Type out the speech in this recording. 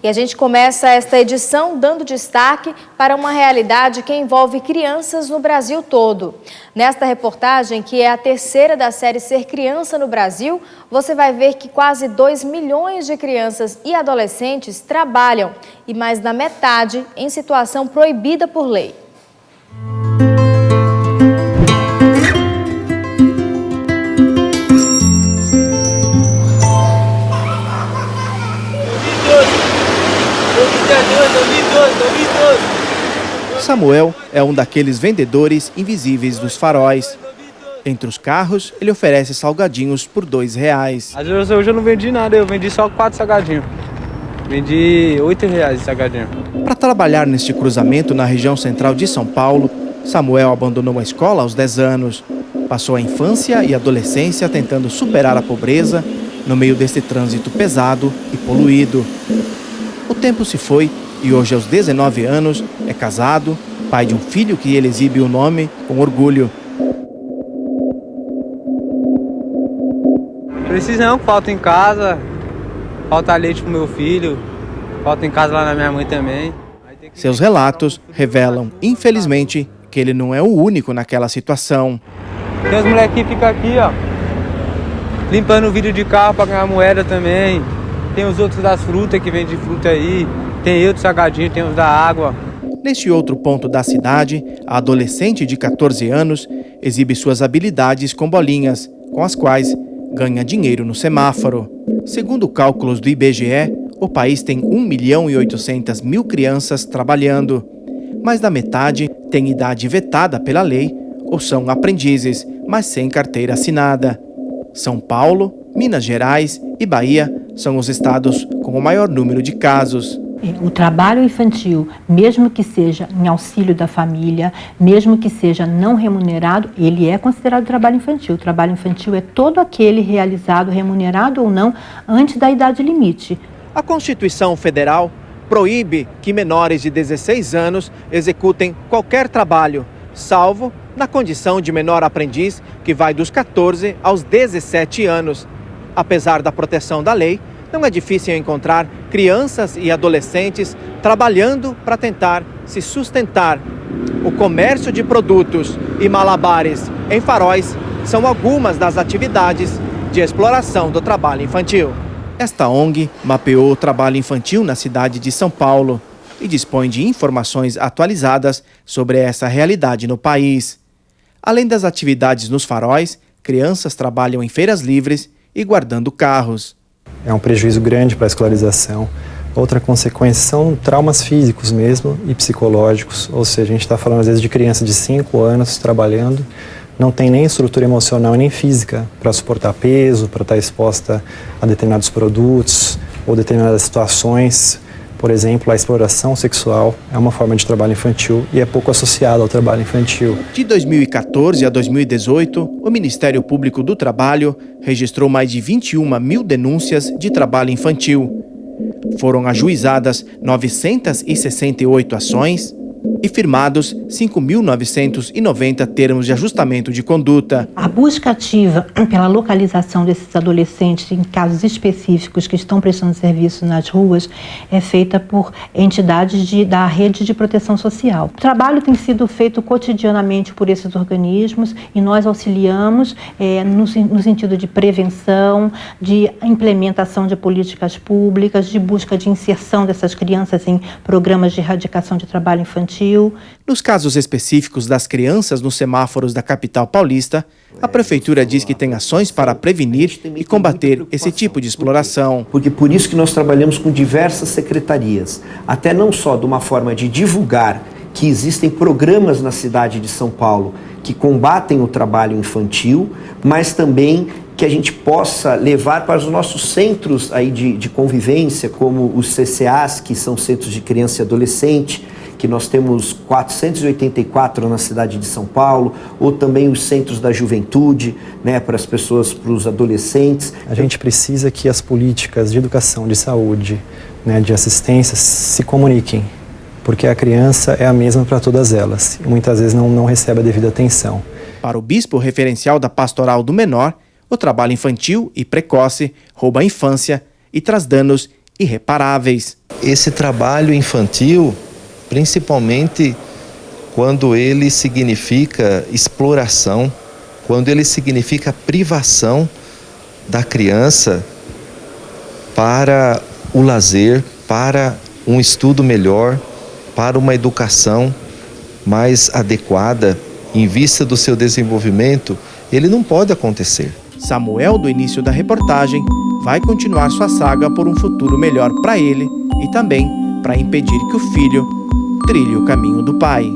E a gente começa esta edição dando destaque para uma realidade que envolve crianças no Brasil todo. Nesta reportagem, que é a terceira da série Ser Criança no Brasil, você vai ver que quase 2 milhões de crianças e adolescentes trabalham e mais da metade em situação proibida por lei. Samuel é um daqueles vendedores invisíveis dos faróis. Entre os carros, ele oferece salgadinhos por R$2. Às vezes hoje eu não vendi nada, eu vendi só 4 salgadinhos. Vendi R$8 de salgadinho. Para trabalhar neste cruzamento na região central de São Paulo, Samuel abandonou a escola aos 10 anos. Passou a infância e adolescência tentando superar a pobreza no meio desse trânsito pesado e poluído. O tempo se foi e hoje, aos 19 anos, é casado, pai de um filho que ele exibe o nome com orgulho. Precisão, falta em casa, falta leite pro meu filho, falta em casa lá na minha mãe também. Seus relatos revelam, infelizmente, que ele não é o único naquela situação. Tem os molequinhos que ficam aqui, ó, limpando o vidro de carro para ganhar moeda também. Tem os outros das frutas que vendem fruta aí. Tem eu do salgadinho, tem os da água. Neste outro ponto da cidade, a adolescente de 14 anos exibe suas habilidades com bolinhas, com as quais ganha dinheiro no semáforo. Segundo cálculos do IBGE, o país tem 1.800.000 crianças trabalhando. Mais da metade tem idade vetada pela lei ou são aprendizes, mas sem carteira assinada. São Paulo, Minas Gerais e Bahia são os estados com o maior número de casos. O trabalho infantil, mesmo que seja em auxílio da família, mesmo que seja não remunerado, ele é considerado trabalho infantil. O trabalho infantil é todo aquele realizado, remunerado ou não, antes da idade limite. A Constituição Federal proíbe que menores de 16 anos executem qualquer trabalho, salvo na condição de menor aprendiz, que vai dos 14 aos 17 anos. Apesar da proteção da lei, não é difícil encontrar crianças e adolescentes trabalhando para tentar se sustentar. O comércio de produtos e malabares em faróis são algumas das atividades de exploração do trabalho infantil. Esta ONG mapeou o trabalho infantil na cidade de São Paulo e dispõe de informações atualizadas sobre essa realidade no país. Além das atividades nos faróis, crianças trabalham em feiras livres e guardando carros. É um prejuízo grande para a escolarização. Outra consequência são traumas físicos mesmo e psicológicos, ou seja, a gente está falando às vezes de criança de 5 anos trabalhando, não tem nem estrutura emocional nem física para suportar peso, para estar exposta a determinados produtos ou determinadas situações. Por exemplo, a exploração sexual é uma forma de trabalho infantil e é pouco associada ao trabalho infantil. De 2014 a 2018, o Ministério Público do Trabalho registrou mais de 21.000 denúncias de trabalho infantil. Foram ajuizadas 968 ações e firmados 5.990 termos de ajustamento de conduta. A busca ativa pela localização desses adolescentes em casos específicos que estão prestando serviço nas ruas é feita por entidades da rede de proteção social. O trabalho tem sido feito cotidianamente por esses organismos e nós auxiliamos no sentido de prevenção, de implementação de políticas públicas, de busca de inserção dessas crianças em programas de erradicação de trabalho infantil. Nos casos específicos das crianças nos semáforos da capital paulista, a prefeitura diz que tem ações para prevenir e combater esse tipo de exploração. Porque por isso que nós trabalhamos com diversas secretarias, até não só de uma forma de divulgar que existem programas na cidade de São Paulo que combatem o trabalho infantil, mas também que a gente possa levar para os nossos centros aí de convivência, como os CCAs, que são centros de criança e adolescente, que nós temos 484 na cidade de São Paulo, ou também os centros da juventude, né, para as pessoas, para os adolescentes. A gente precisa que as políticas de educação, de saúde, né, de assistência se comuniquem, porque a criança é a mesma para todas elas e muitas vezes não recebe a devida atenção. Para o bispo referencial da Pastoral do Menor, o trabalho infantil e precoce rouba a infância e traz danos irreparáveis. Esse trabalho infantil, principalmente quando ele significa exploração, quando ele significa privação da criança para o lazer, para um estudo melhor, para uma educação mais adequada em vista do seu desenvolvimento, ele não pode acontecer. Samuel, do início da reportagem, vai continuar sua saga por um futuro melhor para ele e também para impedir que o filho trilhe o caminho do pai.